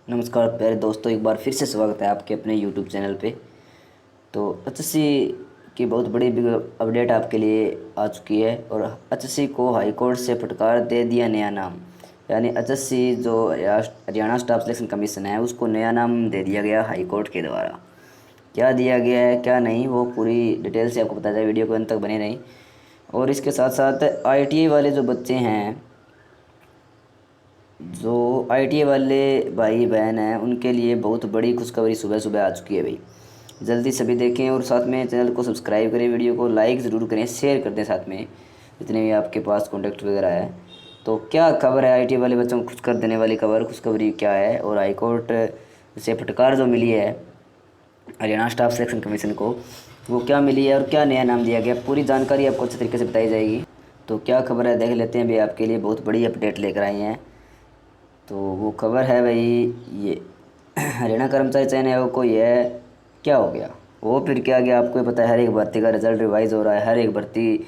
नमस्कार प्यारे दोस्तों, एक बार फिर से स्वागत है आपके अपने यूट्यूब चैनल पे। तो एचएससी की बहुत बड़ी बिग अपडेट आपके लिए आ चुकी है और एचएससी को हाई कोर्ट से फटकार दे दिया नया नाम। यानी एचएससी जो हरियाणा स्टाफ सिलेक्शन कमीशन है उसको नया नाम दे दिया गया हाई कोर्ट के द्वारा। क्या दिया गया है क्या नहीं वो पूरी डिटेल से आपको बताया जाए, वीडियो को अंत तक बने रहें। और इसके साथ साथ आईटीआई वाले जो बच्चे हैं, जो आईटीआई वाले भाई बहन हैं, उनके लिए बहुत बड़ी खुशखबरी सुबह सुबह आ चुकी है भाई। जल्दी सभी देखें और साथ में चैनल को सब्सक्राइब करें, वीडियो को लाइक ज़रूर करें, शेयर कर दें साथ में जितने भी आपके पास कॉन्टैक्ट वगैरह है। तो क्या खबर है आईटीआई वाले बच्चों को खुश कर देने वाली खबर, खुशखबरी क्या है और हाईकोर्ट से फटकार जो मिली है हरियाणा स्टाफ सिलेक्शन कमीशन को, वो क्या मिली है और क्या नया नाम दिया गया, पूरी जानकारी आपको अच्छे तरीके से बताई जाएगी। तो क्या खबर है देख लेते हैं भाई, आपके लिए बहुत बड़ी अपडेट लेकर आए हैं। तो वो खबर है भाई, ये हरियाणा कर्मचारी चयन आयोग को यह क्या हो गया, वो फिर क्या गया आपको ही पता है। हर एक भर्ती का रिजल्ट रिवाइज हो रहा है, हर एक भर्ती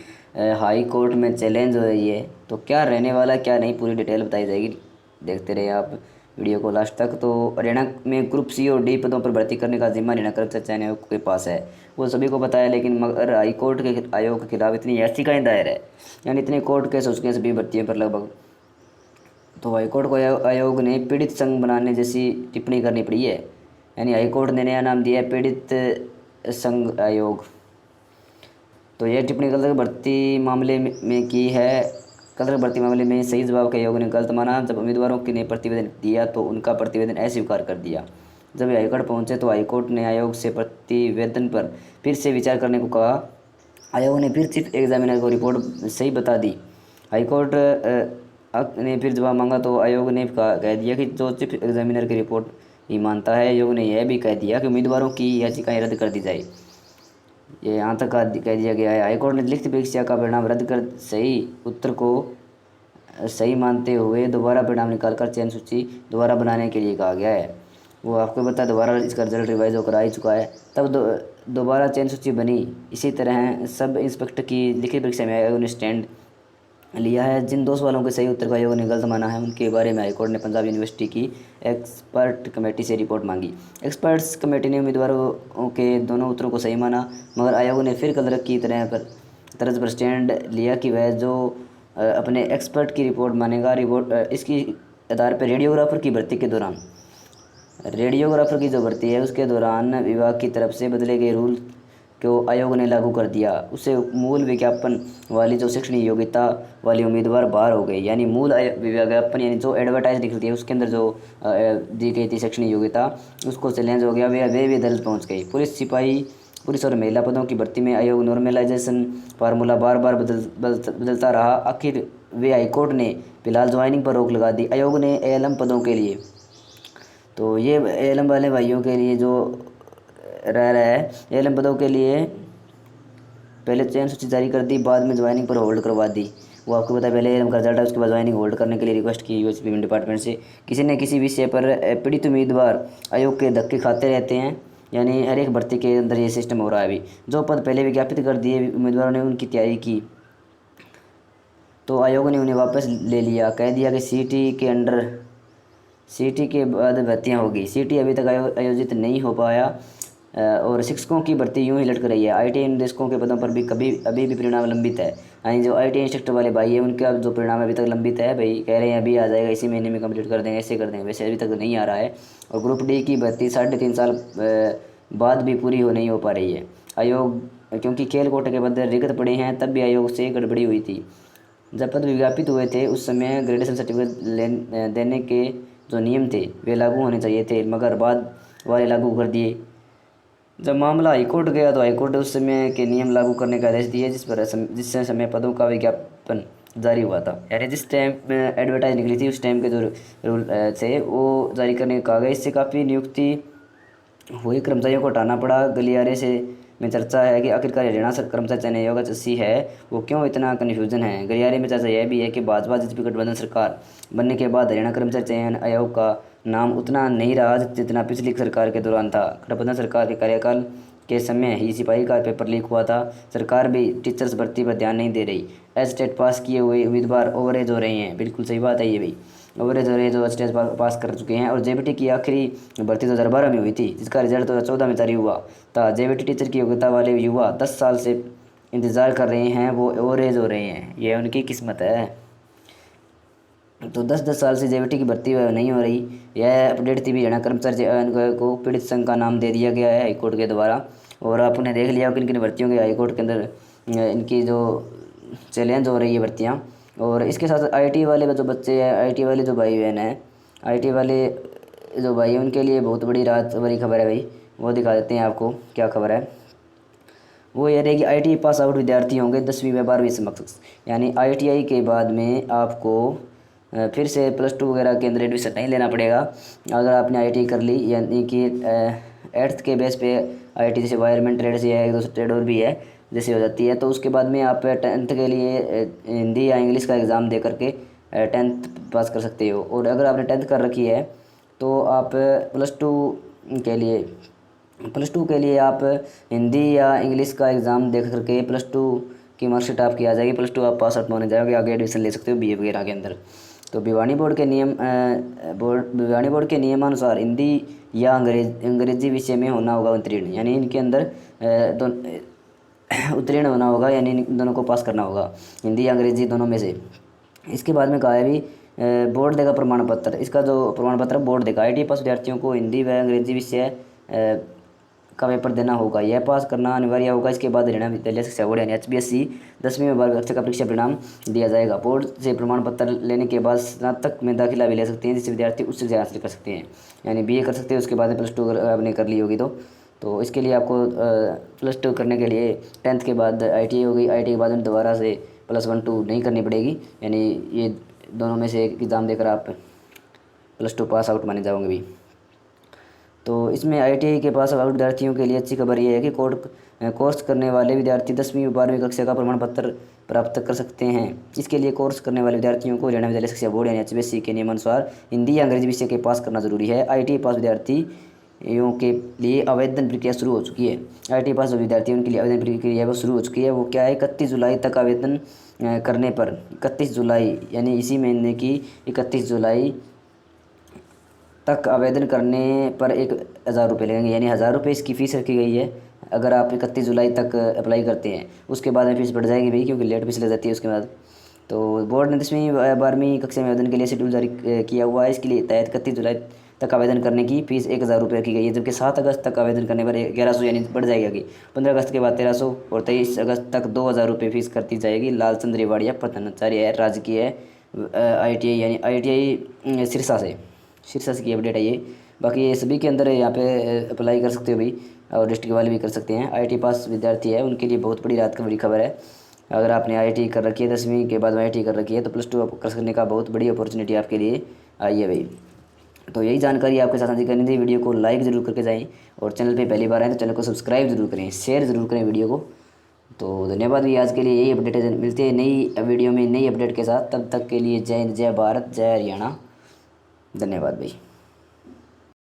हाई कोर्ट में चैलेंज हो रही है। तो क्या रहने वाला क्या नहीं, पूरी डिटेल बताई जाएगी, देखते रहिए आप वीडियो को लास्ट तक। तो हरियाणा में ग्रुप सी और डी पदों पर भर्ती करने का जिम्मा हरियाणा कर्मचारी चयन आयोग के पास है, वो सभी को पता है। लेकिन मगर हाई कोर्ट के आयोग के खिलाफ इतनी याचिकाएं दायर है, यानी इतने कोर्ट केस हो चुके हैं सभी भर्तियों पर लगभग। तो हाईकोर्ट को आयोग ने पीड़ित संघ बनाने जैसी टिप्पणी करनी पड़ी है। यानी हाईकोर्ट ने नया नाम दिया है पीड़ित संघ आयोग। तो यह टिप्पणी कल भर्ती मामले में की है। कल भर्ती मामले में सही जवाब के आयोग ने गलत माना। जब उम्मीदवारों के ने प्रतिवेदन दिया तो उनका प्रतिवेदन अस्वीकार कर दिया। जब हाईकोर्ट पहुंचे तो हाईकोर्ट ने आयोग से प्रतिवेदन पर फिर से विचार करने को कहा। आयोग ने फिर चीफ एग्जामिनर को रिपोर्ट सही बता दी। हाईकोर्ट ने फिर जवाब मांगा तो आयोग ने कह दिया कि जो चीफ एग्जामिनर की रिपोर्ट ही मानता है। आयोग ने यह भी कह दिया कि उम्मीदवारों की याचिकाएं रद्द कर दी जाए। ये यहाँ तक कह दिया गया है। हाईकोर्ट ने लिखित परीक्षा का परिणाम रद्द कर सही उत्तर को सही मानते हुए दोबारा परिणाम निकालकर चयन सूची दोबारा बनाने के लिए कहा गया है। वो आपको बता, दोबारा इसका रिजल्ट रिवाइज होकर आ ही चुका है, तब दोबारा चयन सूची बनी। इसी तरह सब इंस्पेक्टर की लिखित परीक्षा में आयोग ने स्टैंड लिया है। जिन 2 सवालों के सही उत्तर का आयोग ने गलत माना है उनके बारे में हाईकोर्ट ने पंजाब यूनिवर्सिटी की एक्सपर्ट कमेटी से रिपोर्ट मांगी। एक्सपर्ट्स कमेटी ने उम्मीदवारों के दोनों उत्तरों को सही माना, मगर आयोग ने फिर कल की तर्ज पर स्टैंड लिया कि वह जो अपने एक्सपर्ट की रिपोर्ट मानेगा। रिपोर्ट इसकी आधार पर रेडियोग्राफर की जो भर्ती है उसके दौरान विभाग की तरफ से बदले गए रूल को आयोग ने लागू कर दिया। उससे मूल विज्ञापन वाली जो शैक्षणिक योग्यता वाली उम्मीदवार बाहर हो गए। यानी मूल विज्ञापन यानी जो एडवर्टाइज निकलती है उसके अंदर जो दी गई थी शैक्षणिक योग्यता, उसको चैलेंज हो गया। वे भी अदालत पहुंच गई। पुलिस सिपाही पुलिस और महिला पदों की भर्ती में आयोग नॉर्मलाइजेशन फार्मूला बार बार बदलता रहा। आखिर वे हाईकोर्ट ने फिलहाल ज्वाइनिंग पर रोक लगा दी। आयोग ने एएलएम पदों के लिए, तो ये एएलएम वाले भाइयों के लिए जो रह रहा है, एएलएम पदों के लिए पहले चयन सूची जारी कर दी, बाद में ज्वाइनिंग पर होल्ड करवा दी। वो आपको पता है, पहले एएलएम का रिजल्ट है उसके बाद ज्वाइनिंग होल्ड करने के लिए रिक्वेस्ट की यूएस पेमेंट डिपार्टमेंट से। किसी न किसी विषय पर पीड़ित उम्मीदवार आयोग के धक्के खाते रहते हैं। यानी हर एक भर्ती के अंदर ये सिस्टम हो रहा है अभी। जो पद पहले विज्ञापित कर दिए उम्मीदवारों ने उनकी तैयारी की तो आयोग ने उन्हें वापस ले लिया। कह दिया कि सीटी के बाद भर्तियां होगी। सीटी अभी तक आयोजित नहीं हो पाया और शिक्षकों की भर्ती यूं ही लटक रही है। आईटीआई निदेशकों के पदों पर भी अभी भी परिणाम लंबित है। यानी जो आईटीआई इंस्ट्रक्टर वाले भाई है उनका जो परिणाम अभी तक लंबित है भाई, कह रहे हैं अभी आ जाएगा, इसी महीने में कंप्लीट कर देंगे, ऐसे कर देंगे, वैसे अभी तक नहीं आ रहा है। और ग्रुप डी की भर्ती 3.5 साल बाद भी पूरी नहीं हो पा रही है। आयोग क्योंकि खेल कोटे के पद रिक्त पड़े हैं, तब भी आयोग से गड़बड़ी हुई थी। जब पद विज्ञापित हुए थे उस समय ग्रेडेशन सर्टिफिकेट देने के जो नियम थे वे लागू होने चाहिए थे, मगर बाद वाले लागू कर दिए। जब मामला हाईकोर्ट गया तो हाईकोर्ट ने उस समय के नियम लागू करने का आदेश दिए, जिस समय पदों का विज्ञापन जारी हुआ था। यानी जिस टाइम एडवर्टाइज निकली थी उस टाइम के जो रूल थे वो जारी करने का कहा गया। इससे काफ़ी नियुक्ति हुई, कर्मचारियों को हटाना पड़ा। गलियारे से में चर्चा है कि आखिरकार हरियाणा कर्मचारी चयन आयोग एचएससी है वो क्यों इतना कन्फ्यूजन है। गलियारे में चर्चा यह भी है कि भाजपा बीजेपी गठबंधन सरकार बनने के बाद हरियाणा कर्मचारी चयन आयोग का नाम उतना नहीं रहा जितना पिछली सरकार के दौरान था। गठबंधन सरकार के कार्यकाल के समय ही सिपाही का पेपर लीक हुआ था। सरकार भी टीचर्स भर्ती पर ध्यान नहीं दे रही। एच टेट पास किए हुए उम्मीदवार ओवरेज हो रहे हैं। बिल्कुल सही बात है ये भाई, ओवरेज हो रहे हैं जो एच टेट पास कर चुके हैं। और जेबीटी की आखिरी भर्ती 2012 में हुई थी, जिसका रिजल्ट 2014 में जारी हुआ था। जेबीटी टीचर की योग्यता वाले युवा 10 साल से इंतज़ार कर रहे हैं, वो ओवरेज हो रहे हैं। ये उनकी किस्मत है। तो 10-10 साल से जेबीटी की भर्ती नहीं हो रही। यह अपडेट थी भी हरियाणा कर्मचारी को पीड़ित संघ का नाम दे दिया गया है हाईकोर्ट के द्वारा। और आपने देख लिया किन किन भर्तियों के हाईकोर्ट के अंदर इनकी जो चैलेंज हो रही है भर्तियाँ। और इसके साथ आईटी वाले जो बच्चे हैं, आईटी वाले जो भाई बहन हैं, आईटी वाले जो भाई हैं, उनके लिए बहुत बड़ी राहत वाली खबर है भाई। वो दिखा देते हैं आपको क्या खबर है। वो ये रहेगी, आईटी पास आउट विद्यार्थी होंगे 10वीं व 12वीं समकक्ष। यानी आईटीआई के बाद में आपको फिर से +2 वगैरह के अंदर एडमिशन नहीं लेना पड़ेगा अगर आपने आईटी कर ली। यानी कि 8th के बेस पे आईटी, जैसे वायरमैन ट्रेड से है, एक दो ट्रेड और भी है, जैसे हो जाती है। तो उसके बाद में आप 10th के लिए हिंदी या इंग्लिश का एग्ज़ाम दे करके 10th पास कर सकते हो। और अगर आपने 10th कर रखी है तो आप +2 के लिए आप हिंदी या इंग्लिश का एग्ज़ाम दे करके +2 की मार्कशीट आपकी आ जाएगी। +2 आप पास आउट माने जाओगे, आगे एडमिशन ले सकते हो बीए वगैरह के अंदर। तो भिवानी बोर्ड के नियमानुसार हिंदी या अंग्रेजी विषय में होना होगा उत्तीर्ण। यानी इनके अंदर उत्तीर्ण होना होगा, यानी इन दोनों को पास करना होगा, हिंदी या अंग्रेजी दोनों में से। इसके बाद में कहा है भी बोर्ड देगा प्रमाण पत्र। इसका जो प्रमाण पत्र बोर्ड देगा। आईटी पास विद्यार्थियों को हिंदी व अंग्रेजी विषय का पेपर देना होगा, यह पास करना अनिवार्य होगा। इसके बाद हरियाणा विद्यालय शिक्षा बोर्ड यानी HBSC 10वीं व 12वीं कक्षा का परीक्षा परिणाम दिया जाएगा। बोर्ड से प्रमाण पत्र लेने के बाद स्नातक में दाखिला भी ले सकते हैं, जिससे विद्यार्थी उच्च शिक्षा हासिल कर सकते हैं। यानी बीए कर सकते हैं, उसके बाद में +2 अगर आपने कर ली होगी तो इसके लिए आपको +2 करने के लिए 10th के बाद ITI होगी। ITI के बाद में दोबारा से +1-2 नहीं करनी पड़ेगी। यानी ये दोनों में से एक एग्ज़ाम देकर आप +2 पास आउट माने जाओगे भी। तो इसमें ITI के पास आउट विद्यार्थियों के लिए अच्छी खबर ये है कि कोर्स करने वाले विद्यार्थी 10वीं व 12वीं कक्षा का प्रमाण पत्र प्राप्त कर सकते हैं। इसके लिए कोर्स करने वाले विद्यार्थियों को हरियाणा विद्यालय शिक्षा बोर्ड यानी HBSC के नियमानुसार हिंदी या अंग्रेजी विषय के पास करना जरूरी है। ITI पास विद्यार्थियों के लिए आवेदन प्रक्रिया शुरू हो चुकी है। ITI पास जो विद्यार्थी उनके लिए आवेदन प्रक्रिया वो शुरू हो चुकी है। वो क्या है, 31 जुलाई तक आवेदन करने पर 31 जुलाई यानी इसी महीने की 31 जुलाई तक आवेदन करने पर 1000 रुपये लगेंगे। यानी 1000 रुपये इसकी फ़ीस रखी गई है। अगर आप 31 जुलाई तक अप्लाई करते हैं, उसके बाद में फ़ीस बढ़ जाएगी भाई, क्योंकि लेट फीस लग जाती है उसके बाद। तो बोर्ड ने 10वीं 12वीं कक्षा में आवेदन के लिए शेड्यूल जारी किया हुआ है। इसके लिए तहत 31 जुलाई तक आवेदन करने की फ़ीस 1000 रुपये रखी गई है, जबकि 7 अगस्त तक आवेदन करने पर 1100 यानी बढ़ जाएगी आगे। 15 अगस्त के बाद 1300 और 23 अगस्त तक 2000 रुपये फ़ीस करती जाएगी। लालचंद रेवाड़िया प्रधानाचार्य है राजकीय ITI यानी ITI सिरसा से की अपडेट है ये। बाकी ये सभी के अंदर यहाँ पे अप्लाई कर सकते हो भाई, और डिस्ट्रिक्ट वाले भी कर सकते हैं। ITI पास विद्यार्थी है उनके लिए बहुत बड़ी राहत की बड़ी खबर है। अगर आपने ITI कर रखी है, 10वीं के बाद में ITI कर रखी है, तो +2 कर सकने का बहुत बड़ी अपॉर्चुनिटी आपके लिए आई है भाई। तो यही जानकारी आपके साथ साझी करनी थी। वीडियो को लाइक ज़रूर करके जाएँ, और चैनल पे पहली बार आए तो चैनल को सब्सक्राइब ज़रूर करें, शेयर ज़रूर करें वीडियो को। तो धन्यवाद भी, आज के लिए यही अपडेट है। मिलते हैं नई वीडियो में नई अपडेट के साथ। तब तक के लिए जय हिंद, जय भारत, जय हरियाणा। धन्यवाद भाई।